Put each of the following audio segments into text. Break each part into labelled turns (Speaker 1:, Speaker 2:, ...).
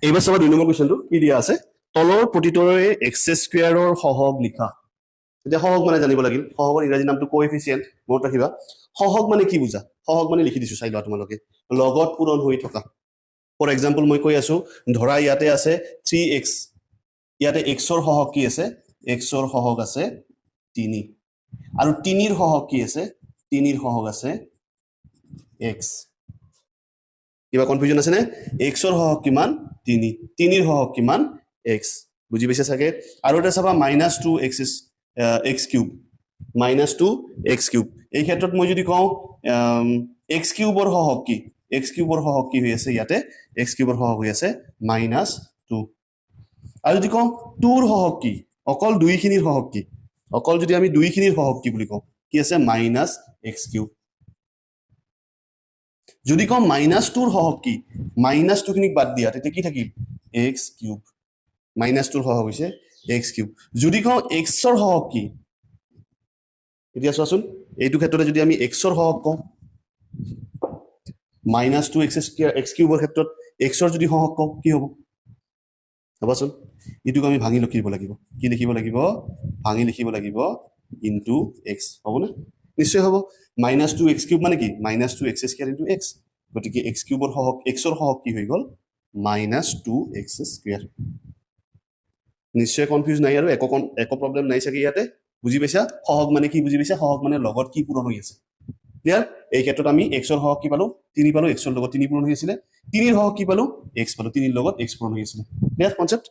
Speaker 1: এইবাৰ চাবা 2 নম্বৰ কুৱেশ্যনটো কি দিয়া আছে তলৰ প্ৰতিটোৰে এক্স স্কোৱাৰৰ সহগ লিখা এতিয়া সহগ মানে জানিব লাগিল সহগৰ ইংৰাজী নামটো কোএফিচিয়েন্ট মনত ৰাখিবা সহগ মানে কি বুজা সহগ মানে লিখি দিছো চাই লোৱা তোমালোকে লগত পূৰণ হৈ থকা ফৰ এক্সাম্পল মই কৈ আছো ধৰা ইয়াতে আছে 3x ইয়াতে x ৰ সহগ কি আছে x ৰ সহগ আছে 3 আৰু 3 ৰ সহগ কি আছে 3 ৰ সহগ আছে x কিবা কনফিউজন আছে নে x ৰ সহগ কিমান 3 3 ৰ সহগ কিমান x বুজি পাইছা চাগে আৰু এটা চাবা -2x x cube -2x cube এই ক্ষেত্ৰত মই যদি কওঁ x কিউবৰ সহগ কি x কিউবৰ সহগ কি হৈ আছে ইয়াতে x কিউবৰ সহগ হৈ আছে -2 আৰু যদি কওঁ 2 ৰ সহগ কি অকল 2 খিনিৰ সহগ কি অকল যদি আমি 2 খিনিৰ সহগ কি বুলি কওঁ কি আছে -x কিউব যদি কওঁ -2 ৰ সহগ কি -2 খিনিক বাদ দিয়া তেতিয়া কি থাকিল x কিউব -2 ৰ সহগ হৈছে x কিউব যদি কওঁ x ৰ সহগ কি এতিয়া চোৱাচোন এইটো ক্ষেত্ৰতে যদি আমি x ৰ সহগ কওঁ -2x স্কয়াৰ x কিউবৰ ক্ষেত্ৰত x ৰ যদি সহগ কওঁ কি হ'ব ভাবাচোন ইটোক আমি ভাঙি লিখিব লাগিব কি লিখিব লাগিব ভাঙি লিখিব লাগিব ইনটু x হ'ব না নিশ্চয় হ'ব -2x কিউব মানে কি -2x স্কয়াৰ ইনটু x গতিকে x কিউবৰ সহগ x ৰ সহগ কি হৈ গ'ল -2x স্কয়াৰ নিশ্চয় কনফিউজ নাই আৰু একো প্ৰবলেম নাই চাগে ইয়াতে বুজি পাইছা সহগ মানে কি বুজি পাইছা সহগ মানে লগত কি পূৰণ হৈ আছে ক্লিয়াৰ এই ক্ষেত্ৰত আমি x ৰ সহগ কি পালো 3 পালো x ৰ লগত 3 পূৰণ হৈ আছিল 3 ৰ সহগ কি পালো x পালো 3 ৰ লগত x পূৰণ হৈ আছিল ক্লিয়াৰ কনসেপ্ট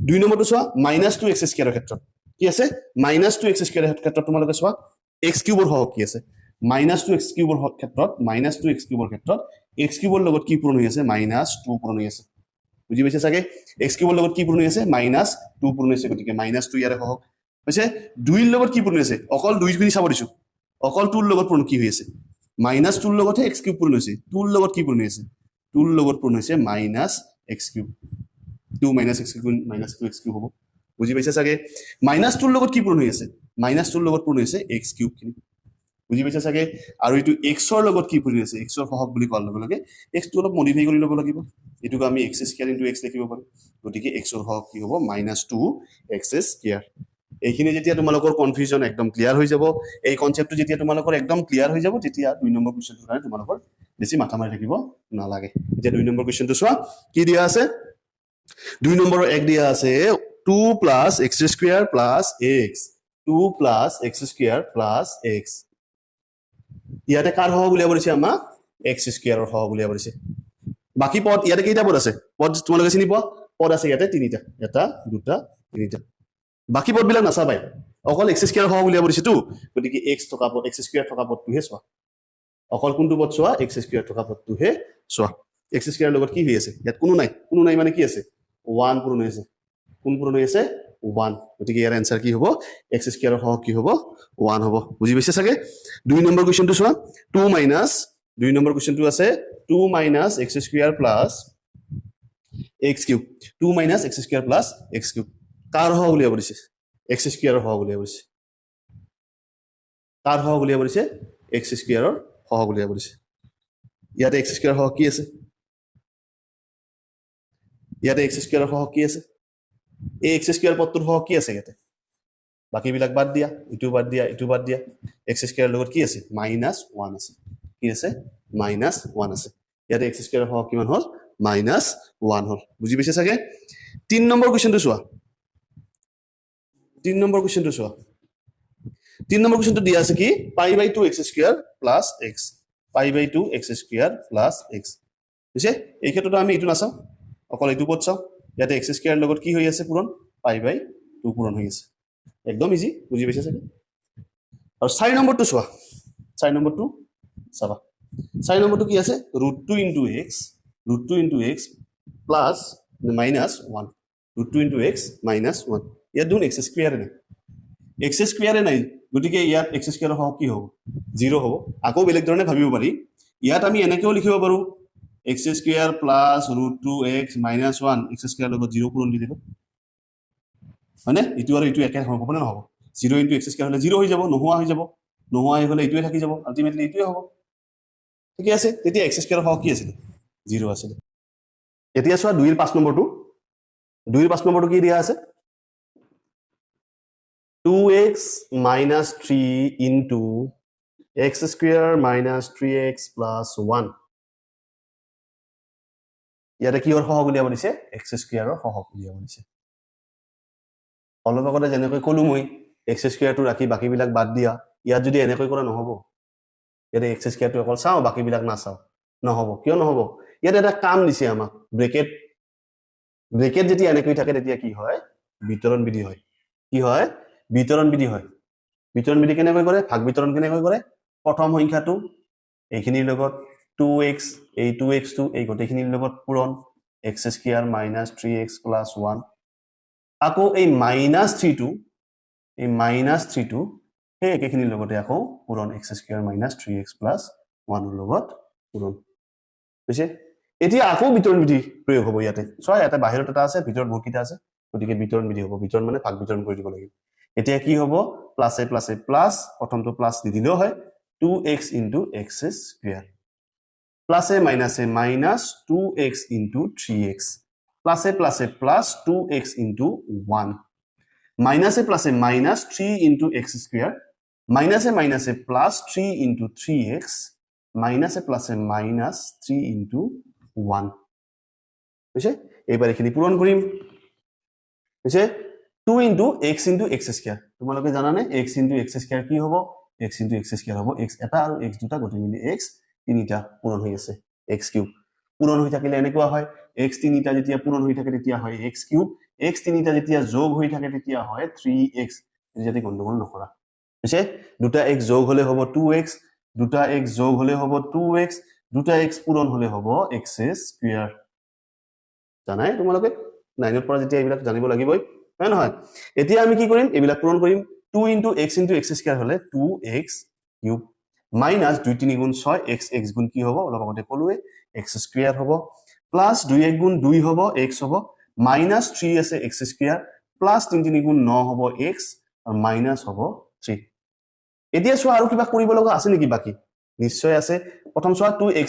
Speaker 1: 2 নম্বৰটো চোৱা -2x স্কয়াৰৰ ক্ষেত্ৰত কি আছে -2x স্কয়াৰৰ ক্ষেত্ৰত তোমালোকে চোৱা x কিউবৰ সহগ কি আছে -2x কিউবৰ ক্ষেত্ৰত -2x কিউবৰ ক্ষেত্ৰত x কিউবৰ লগত কি পূৰণ হৈ আছে -2 পূৰণ হৈ আছে বুজি পাইছা চাগে x কিউবৰ লগত কি পূৰণ হৈ আছে -2 পূৰণ হৈছে গতিকে -2 ইয়াৰে সহগ হৈছে 2 ৰ লগত কি পূৰণ হৈছে অকল 2 খিনি চাব দিছো অকল 2 ৰ লগত পূৰণ কি হৈ আছে -2 ৰ লগতহে x কিউব পূৰণ হৈছে 2 ৰ লগত কি পূৰণ হৈছে 2 ৰ লগত পূৰণ হৈছে -x cube 2 - x cube -2x cube হ'ব বুজি পাইছা চাগে -2 ৰ লগত কি পূৰণ হৈ আছে -2 ৰ লগত পূৰণ হৈছে x কিউব খিনি বুজি পাইছা চাগে আৰু এইটো x ৰ লগত কি পূৰণ হৈছে x ৰ সহগ বুলি কোৱাৰ লগে লগে x টো অলপ মডিফাই কৰি ল'ব লাগিব এটোক আমি x স্কয়াৰ ইনটু x লিখিব পাৰো গতিকে x ৰ সহগ কি হ'ব -2x স্কয়াৰ এইখিনি যেতিয়া তোমালোকৰ কনফিউজন একদম ক্লিয়াৰ হৈ যাব এই কনসেপ্টটো যেতিয়া তোমালোকৰ একদম ক্লিয়াৰ হৈ যাব তেতিয়া 2 নম্বৰ কোৱেশ্চনটোৰ কাৰণে তোমালোকৰ বেছি মাথা মাৰি থাকিব নালাগে এতিয়া 2 নম্বৰ কোৱেশ্চনটো চোৱা কি দিয়া আছে 2 নম্বৰৰ এক দিয়া আছে 2 + x square + x 2 + x square + x ইয়াতে কাৰ সহগ উলিয়াব দিছে আমাক x স্কয়াৰৰ সহগ উলিয়াব দিছে বাকি পদ ইয়াতে কেইটা পদ আছে পদ তোমালোকে চিনি পোৱা পদ আছে ইয়াতে তিনিটা এটা দুটা তিনিটা বাকি পদ বিলাক নাচাবাই অকল x স্কয়াৰ সহগ উলিয়াব দিছে তো গতিকে x থকা পদ x স্কয়াৰ থকা পদটোহে চোৱা অকল কোনটো পদ চোৱা x স্কয়াৰ থকা পদটোহে চোৱা x স্কয়াৰ লগত কি হৈ আছে ইয়াত কোনো নাই মানে কি আছে 1 পূৰণ হৈ আছে কোন পূৰণ হৈ আছে 1 গতিকে ইয়াৰ আনসাৰ কি হ'ব x স্কয়াৰৰ সহগ কি হ'ব 1 হ'ব বুজি পাইছে চাগে 2 নম্বৰ কোৱেশ্চনটো চোৱা 2 নম্বৰ কোৱেশ্চনটো আছে 2 - x square + x cube 2 - x square + x cube কাৰ সহগ উলিয়াব দিছে x স্কয়াৰৰ সহগ উলিয়াব দিছে কাৰ সহগ উলিয়াব দিছে x স্কয়াৰৰ সহগ উলিয়াব দিছে ইয়াতে x স্কয়াৰৰ সহগ কি আছে ইয়াতে x স্কয়াৰৰ সহগ কি আছে এই x স্কয়াৰ পদটোৰ সহগ কি আছে ইয়াতে বাকি বিলাক বাদ দিয়া ইটো বাদ দিয়া x স্কয়াৰৰ লগত কি আছে -1 আছে কি আছে -1 আছে ইয়াতে x স্কয়াৰৰ সহগ কিমান হ'ল -1 হ'ল বুজি পাইছে চাগে 3 নম্বৰ কোৱেশ্চনটো চোৱা 3 নম্বৰ কোৱেশ্চনটো দিয়া আছে কি π/2x square + x π/2x square + x বুজিছে এই ক্ষেত্ৰত আমি ইটো নাচাও অকল ইটো পদ চাও ইয়াতে x স্কয়াৰ লগত কি হৈ আছে পূৰণ π/2 পূৰণ হৈ আছে একদম ইজি বুজি পাইছে চাগে আৰু 4 নম্বৰটো চোৱা 4 নম্বৰটো চাবা 4 নম্বৰটো কি আছে √2 * x প্লাস -1 √2 * x -1 ইয়াত দেখোন x স্কয়াৰ নাই x স্কয়াৰে নাই গতিকে ইয়াত x স্কয়াৰৰ সহগ কি হ'ব 0 হ'ব আকৌ বেলেগ ধৰণে ভাবিব পাৰি ইয়াত আমি এনেকেও লিখিব পাৰো x square plus √2x -1 x square লগত 0 পূৰণ দি দিলো মানে ইটো আৰু ইটো একে হ'ব না নহব 0 * x স্কয়াৰ হলে 0 হৈ যাব নোহোৱা হৈ গলে ইটোৱে থাকি যাব আলটিমেটলি ইটোৱে হ'ব ঠিক আছে তেতিয়া x স্কয়াৰৰ সহগ কি আছিল 0 আছিল এতিয়া চোৱা 2 ৰ 5 নম্বৰটো 2 ৰ 5 নম্বৰটো কি দিয়া আছে 2x minus 3 into x square minus 3x plus 1 ইয়াতে কিহৰ সহগ উলিয়াব দিছে x square ৰ সহগ উলিয়াব দিছে অলপ আগতে যেনেকৈ কলো মই x square টো ৰাখি বাকিবিলাক বাদ দিয়া ইয়াত যদি এনেকৈ কৰা নহব ইয়াতে x square টো অকল চাও বাকিবিলাক না চাও নহব কিয় নহব ইয়াতে এটা কাম দিছে আমাক ব্ৰেকেট যেতিয়া এনেকৈ থাকে তেতিয়া কি হয় বিতৰণ বিধি হয় কি হয় বিতৰণ বিধি হয় বিতৰণ বিধি কেনেকৈ কৰে ভাগ বিতৰণ কেনেকৈ কৰে প্ৰথম সংখ্যাটো এইখিনিৰ লগত 2x এই 2x টো এই গোটেইখিনিৰ লগত পূৰণ x square minus 3x plus 1 আকৌ এই -3 টো এই -3 টো এই একেখিনিৰ লগতে আকৌ পূৰণ x square minus 3x plus 1 ৰ লগত পূৰণ বুজিছে এতিয়া আকৌ বিতৰণ বিধি প্ৰয়োগ হ'ব ইয়াতে চোৱা ইয়াতে বাহিৰত এটা আছে ভিতৰত বহুকিটা আছে গতিকে বিতৰণ বিধি হ'ব বিতৰণ মানে ভাগ বিতৰণ কৰি দিব লাগিব এতিয়া কি হ'ব প্লাসে প্লাসে প্লাস প্ৰথমটো প্লাস দি দিলেও হয় 2x into x square প্লাসে মাইনাসে মাইনাস 2x into 3x প্লাসে প্লাসে প্লাস 2x into 1 মাইনাসে প্লাসে মাইনাস 3 into x square মাইনাসে মাইনাসে প্লাস 3 into 3x মাইনাসে প্লাসে মাইনাস 3 into 1 বুঝছে এবাৰ এখিনি পূৰণ কৰিম বুঝছে 2 into x square তোমালোকে জানানে x into x square কি হ'ব x into x square হ'ব x এটা আৰু x দুটা গঠন মিলি x তিনিটা পূৰণ হৈ আছে x কিউব পূৰণ হৈ থাকিলে এনেকুৱা হয় x তিনিটা যেতিয়া পূৰণ হৈ থাকে তেতিয়া হয় x কিউব x তিনিটা যেতিয়া যোগ হৈ থাকে তেতিয়া হয় 3x যদি গণ্ডগোল নকৰা বুঝছে দুটা x যোগ হলে হ'ব 2x দুটা x যোগ হলে হ'ব 2x দুটা x পূৰণ হলে হ'ব x square জানাই তোমালোকে 9 ৰ পৰা যেতিয়া এইবিলাক জানিব লাগিবই হয় নহয় এতিয়া আমি কি কৰিম এইবিলাক পূৰণ কৰিম 2 into x square হলে 2x cube minus 2 3 গুণ 6 x গুণ কি হ'ব অলপ আগতে কলোৱে x square হ'ব plus 2 1 গুণ 2 হ'ব x হ'ব minus 3 আছে x square plus 3 3 গুণ 9 হ'ব x আৰু minus হ'ব 3 এতিয়া চোৱা আৰু কিবা কৰিব লগা আছে নেকি বাকি নিশ্চয় আছে প্ৰথম চোৱা 2x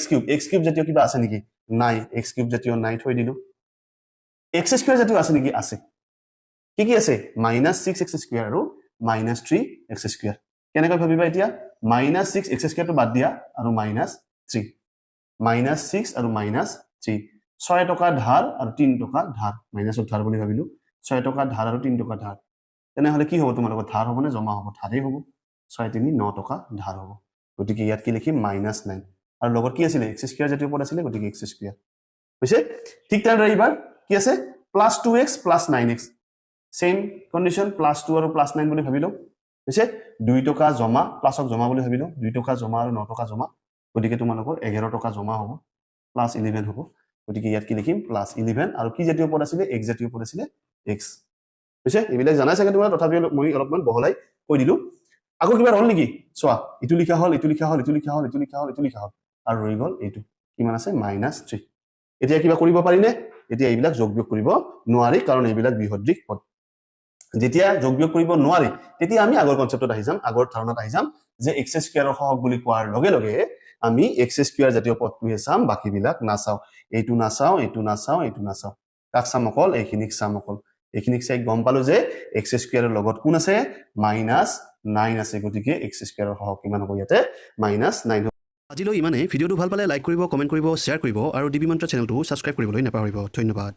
Speaker 1: cube জাতীয় কিবা আছে নেকি নাই x cube জাতীয় নাই থৈ দিলো x square জাতীয় আছে নেকি আছে কি কি আছে -6x square আৰু -3x square কেনেকৈ ভাবিবা এতিয়া -6x square টো বাদ দিয়া আৰু -3 -6 আৰু -3 6 টকা ধাৰ আৰু 3 টকা ধাৰ মাইনাসৰ ধাৰ বুলি ভাবিলো 6 টকা ধাৰ আৰু 3 টকা ধাৰ তেনেহলে কি হ'ব তোমালোকৰ ধাৰ হ'ব নে জমা হ'ব ধাৰেই হ'ব 6 3 9 টকা ধাৰ হ'ব গতিকে ইয়াত কি লিখিম -9 আৰু লগত কি আছিল x square জাতীয় পদ আছিল গতিকে x square বুজিছে ঠিক তেনেদৰে এবাৰ কি আছে +2x + 9x সেম কন্ডিশন +2 আৰু +9 বুলি ভাবিলো বুজিছে 2 টকা জমা প্লাসক জমা বুলি ভাবিলো 2 টকা জমা আৰু 9 টকা জমা গতিকে তোমালোকৰ 11 টকা জমা হ'ব +11 হ'ব গতিকে ইয়াত কি লিখিম +11 আৰু কি জাতীয় পদ আছিল x জাতীয় পদ আছিল x বুজিছে এইবিলাক জানাই চাগে তোমালোকে তথাপি মই অলপমান বহলাই কৈ দিলো আকৌ কিবা ৰল নেকি চোৱা ইটো লিখা হল ইটো লিখা হল ইটো লিখা হল ইটো লিখা হল ইটো লিখা হল আৰু ৰৈ গল এইটো কিমান আছে -3 এতিয়া কিবা কৰিব পাৰি নে এতিয়া এইবিলাক যোগ বিয়োগ কৰিব নোৱাৰি কাৰণ এইবিলাক বিহদ্ৰিক পদ যেতিয়া যোগ বিয়োগ কৰিব নোৱাৰি তেতিয়া আমি আগৰ কনসেপ্টত আহি যাম আগৰ ধাৰণাত আহি যাম যে x স্কয়াৰৰ সহগ বুলি কোৱাৰ লগে লগে আমি x স্কয়াৰ জাতীয় পদটোহে চাম বাকিবিলাক নাচাও এইটো নাচাও এইটো নাচাও এইটো নাচাও কাক চাম অকল এইখিনিক চাম অকল এইখিনিক চাই গম পালো যে x স্কয়াৰৰ লগত কোন আছে -9 আছে গতিকে x স্কয়াৰৰ সহগ কিমান হ'ব ইয়াতে -9 আজিলৈ ইমানে ভিডিওটো ভাল পালে লাইক কৰিব কমেন্ট কৰিব শেয়াৰ কৰিব আৰু ডিবি মন্ত্ৰ চেনেলটো সাবস্ক্ৰাইব কৰিবলৈ নাপাহৰিব ধন্যবাদ